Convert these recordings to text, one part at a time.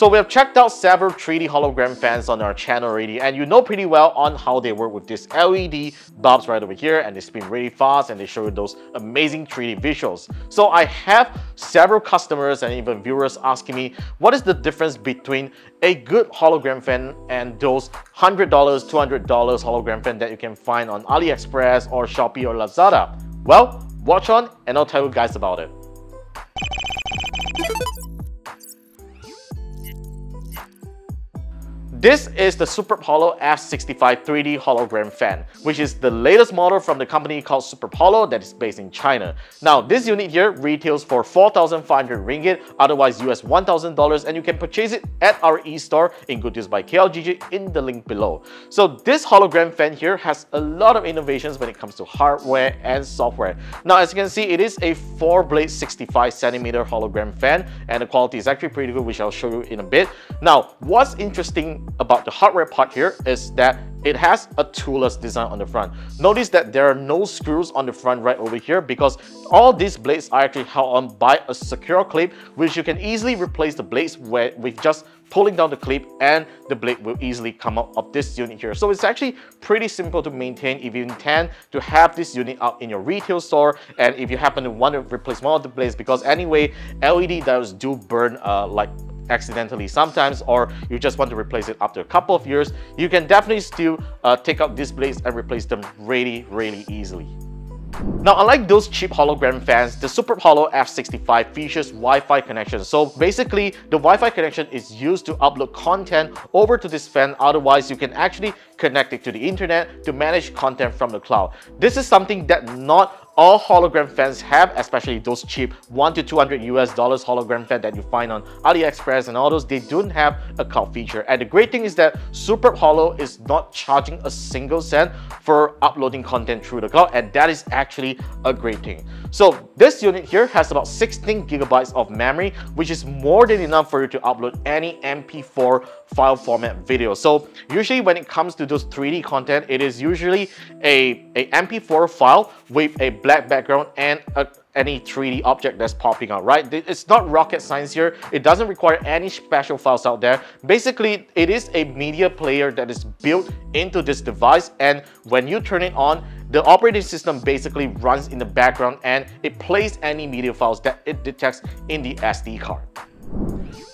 So we have checked out several 3D hologram fans on our channel already, and you know pretty well on how they work with this LED bulbs right over here, and they spin really fast and they show you those amazing 3D visuals. So I have several customers and even viewers asking me, what is the difference between a good hologram fan and those $100, $200 hologram fan that you can find on AliExpress or Shopee or Lazada? Well, watch on and I'll tell you guys about it. This is the Superbholo F65 3D hologram fan, which is the latest model from the company called Superbholo that is based in China. Now, this unit here retails for 4,500 ringgit, otherwise US $1,000, and you can purchase it at our e-store in Good Deals by KLGadget in the link below. So this hologram fan here has a lot of innovations when it comes to hardware and software. Now, as you can see, it is a 4-blade 65cm hologram fan, and the quality is actually pretty good, which I'll show you in a bit. Now, what's interesting about the hardware part here is that it has a toolless design on the front. Notice that there are no screws on the front right over here because all these blades are actually held on by a secure clip, which you can easily replace the blades with just pulling down the clip, and the blade will easily come out of this unit here. So it's actually pretty simple to maintain if you intend to have this unit out in your retail store, and if you happen to want to replace one of the blades, because anyway, LED diodes do burn like accidentally sometimes, or you just want to replace it after a couple of years, you can definitely still take out these blades and replace them really easily. Now, unlike those cheap hologram fans, the Superbholo F65 features Wi-Fi connection. So basically, the Wi-Fi connection is used to upload content over to this fan. Otherwise, you can actually connect it to the internet to manage content from the cloud. This is something that not all hologram fans have, especially those cheap $100 to $200 hologram fan that you find on AliExpress and all those. They don't have a cloud feature. And the great thing is that Superbholo is not charging a single cent for uploading content through the cloud, and that is actually a great thing. So this unit here has about 16 gigabytes of memory, which is more than enough for you to upload any MP4 file format video. So usually when it comes to those 3D content, it is usually a MP4 file with a black background and any 3D object that's popping out, right? It's not rocket science here. It doesn't require any special files out there. Basically, it is a media player that is built into this device, and when you turn it on, the operating system basically runs in the background and it plays any media files that it detects in the SD card.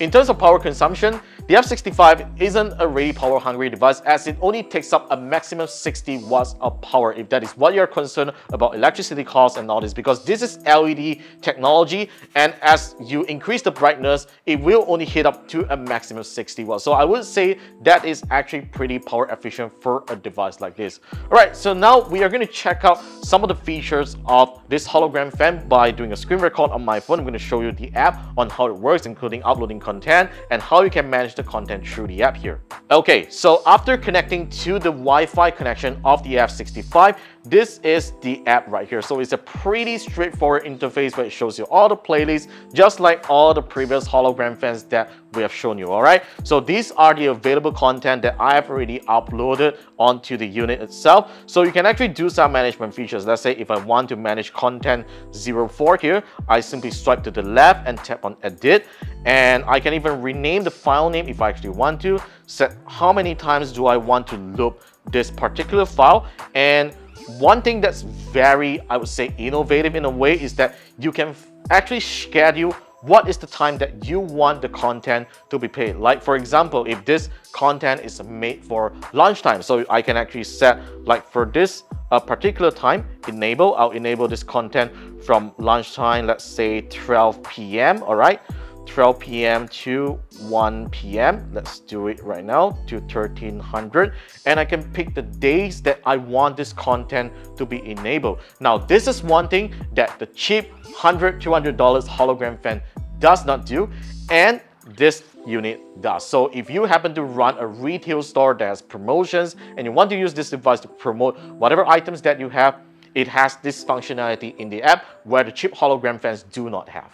In terms of power consumption, the F65 isn't a really power-hungry device, as it only takes up a maximum 60 watts of power, if that is what you're concerned about electricity costs and all this, because this is LED technology, and as you increase the brightness, it will only hit up to a maximum 60 watts. So I would say that is actually pretty power efficient for a device like this. Alright, so now we are going to check out some of the features of this hologram fan by doing a screen record on my phone. I'm going to show you the app on how it works, including uploading content and how you can manage the content through the app here. Okay, so after connecting to the Wi-Fi connection of the F65, this is the app right here. So it's a pretty straightforward interface where it shows you all the playlists, just like all the previous hologram fans that we have shown you. All right, so these are the available content that I have already uploaded onto the unit itself. So you can actually do some management features. Let's say if I want to manage content 04 here, I simply swipe to the left and tap on edit, and I can even rename the file name if I actually want to, set how many times do I want to loop this particular file. And one thing that's very, I would say, innovative in a way is that you can actually schedule what is the time that you want the content to be played. Like for example, if this content is made for lunchtime, so I can actually set, like for this particular time, I'll enable this content from lunchtime, let's say 12 p.m. all right, 12 p.m. to 1 p.m. Let's do it right now to 1300, and I can pick the days that I want this content to be enabled. Now, this is one thing that the cheap $100, $200 hologram fan does not do, and this unit does. So if you happen to run a retail store that has promotions and you want to use this device to promote whatever items that you have, it has this functionality in the app where the cheap hologram fans do not have.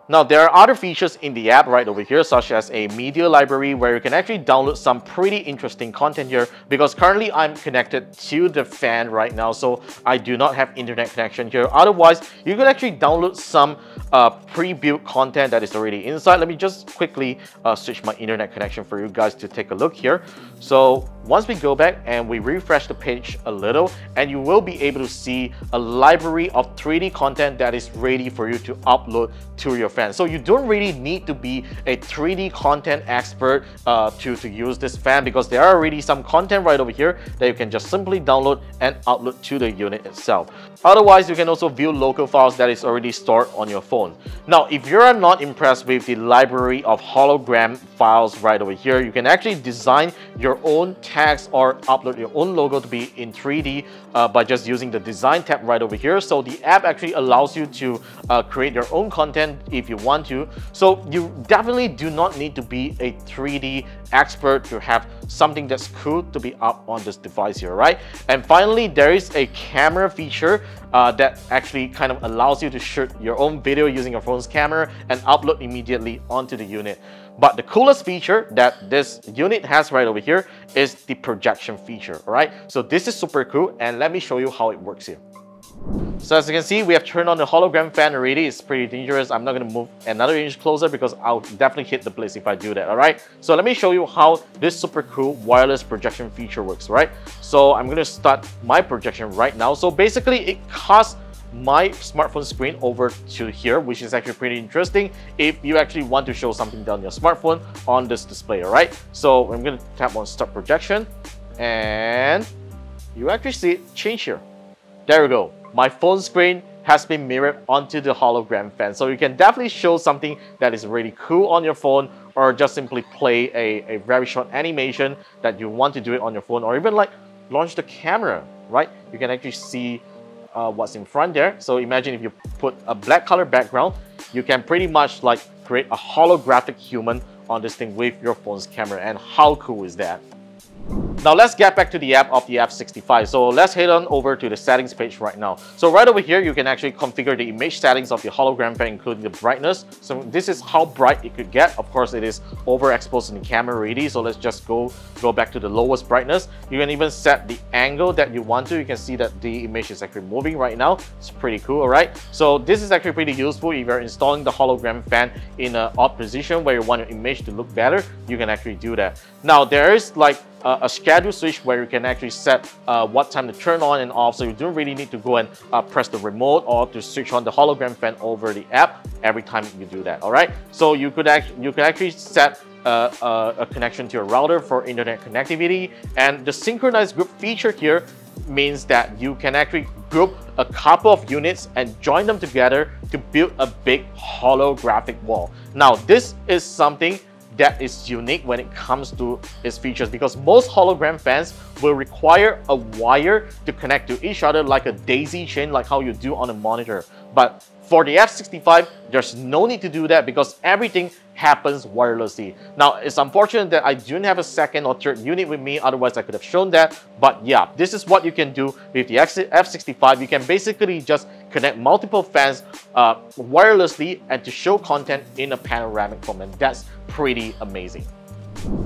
Now, there are other features in the app right over here, such as a media library where you can actually download some pretty interesting content here, because currently I'm connected to the fan right now, so I do not have internet connection here. Otherwise, you could actually download some pre-built content that is already inside. Let me just quickly switch my internet connection for you guys to take a look here. So once we go back and we refresh the page a little, and you will be able to see a library of 3D content that is ready for you to upload to your fan. So you don't really need to be a 3D content expert to use this fan, because there are already some content right over here that you can just simply download and upload to the unit itself. Otherwise, you can also view local files that is already stored on your phone. Now, if you are not impressed with the library of hologram files right over here, you can actually design your own text or upload your own logo to be in 3D by just using the design tab right over here. So the app actually allows you to create your own content if you want to. So you definitely do not need to be a 3D expert to have something that's cool to be up on this device here, right? And finally, there is a camera feature that actually kind of allows you to shoot your own video using your phone's camera and upload immediately onto the unit. But the coolest feature that this unit has right over here is the projection feature, all right? So this is super cool, and let me show you how it works here. So as you can see, we have turned on the hologram fan already. It's pretty dangerous. I'm not going to move another inch closer because I'll definitely hit the blitz if I do that, alright? So let me show you how this super cool wireless projection feature works, right? So I'm going to start my projection right now. So basically, it casts my smartphone screen over to here, which is actually pretty interesting if you actually want to show something down your smartphone on this display, alright? So I'm going to tap on start projection, and you actually see it change here. There we go. My phone screen has been mirrored onto the hologram fan. So you can definitely show something that is really cool on your phone, or just simply play a very short animation that you want to do it on your phone, or even like launch the camera, right? You can actually see what's in front there. So imagine if you put a black color background, you can pretty much like create a holographic human on this thing with your phone's camera. And how cool is that? Now let's get back to the app of the F65. So let's head on over to the settings page right now. So right over here, you can actually configure the image settings of the hologram fan, including the brightness. So this is how bright it could get. Of course, it is overexposed in the camera already. So let's just go back to the lowest brightness. You can even set the angle that you want to. You can see that the image is actually moving right now. It's pretty cool, all right? So this is actually pretty useful if you're installing the hologram fan in an odd position where you want your image to look better. You can actually do that. Now there is like a schedule switch where you can actually set what time to turn on and off, so you don't really need to go and press the remote or to switch on the hologram fan over the app every time you do that, all right? So you could actually set a connection to your router for internet connectivity, and the synchronized group feature here means that you can actually group a couple of units and join them together to build a big holographic wall. Now this is something that is unique when it comes to its features, because most hologram fans will require a wire to connect to each other like a daisy chain, like how you do on a monitor. But for the F65, there's no need to do that because everything happens wirelessly. Now, it's unfortunate that I don't have a second or third unit with me, otherwise I could have shown that. But yeah, this is what you can do with the F65. You can basically just connect multiple fans wirelessly and to show content in a panoramic form, and that's pretty amazing.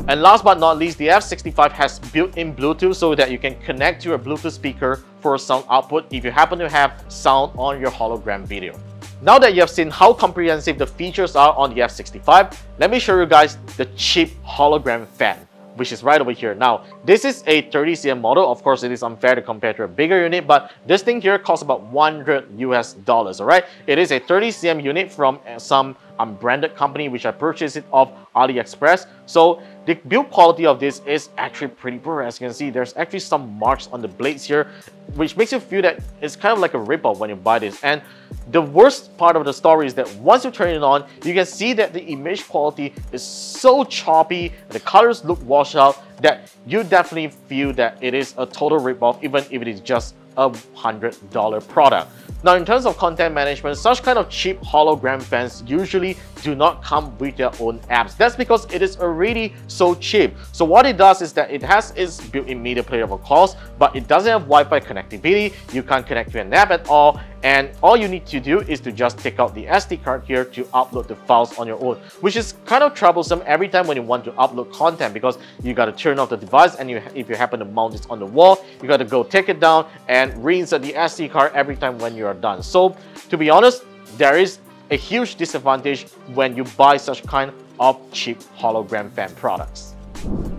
And last but not least, the F65 has built-in Bluetooth so that you can connect to a Bluetooth speaker for sound output if you happen to have sound on your hologram video. Now that you have seen how comprehensive the features are on the F65, let me show you guys the cheap hologram fan, which is right over here. Now, this is a 30cm model. Of course, it is unfair to compare to a bigger unit, but this thing here costs about $100 US, all right? It is a 30cm unit from some unbranded company, which I purchased it off AliExpress. So the build quality of this is actually pretty poor. As you can see, there's actually some marks on the blades here, which makes you feel that it's kind of like a rip-off when you buy this. And the worst part of the story is that once you turn it on, you can see that the image quality is so choppy, the colors look washed out, that you definitely feel that it is a total rip-off, even if it is just a $100 product. Now, in terms of content management, such kind of cheap hologram fans usually do not come with their own apps. That's because it is already so cheap. So what it does is that it has its built-in media player of course, but it doesn't have Wi-Fi connectivity. You can't connect to an app at all, and all you need to do is to just take out the SD card here to upload the files on your own, which is kind of troublesome every time when you want to upload content, because you got to turn off the device, and if you happen to mount it on the wall, you got to go take it down and reinsert the SD card every time when you are done. So to be honest, there is a huge disadvantage when you buy such kind of cheap hologram fan products.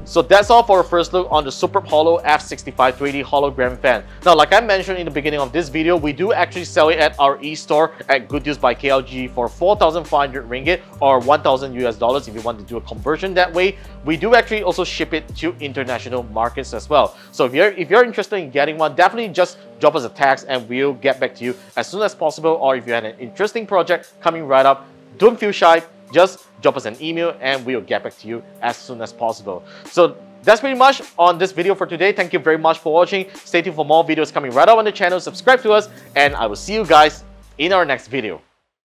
So that's all for our first look on the Superbholo F65 3D hologram fan. Now, like I mentioned in the beginning of this video, we do actually sell it at our e-store at Good Deals by KLG for 4,500 ringgit or 1,000 US dollars if you want to do a conversion that way. We do actually also ship it to international markets as well. So if you're interested in getting one, definitely just drop us a text and we'll get back to you as soon as possible. Or if you had an interesting project coming right up, don't feel shy. Just drop us an email and we'll get back to you as soon as possible. So that's pretty much on this video for today. Thank you very much for watching. Stay tuned for more videos coming right up on the channel. Subscribe to us, and I will see you guys in our next video.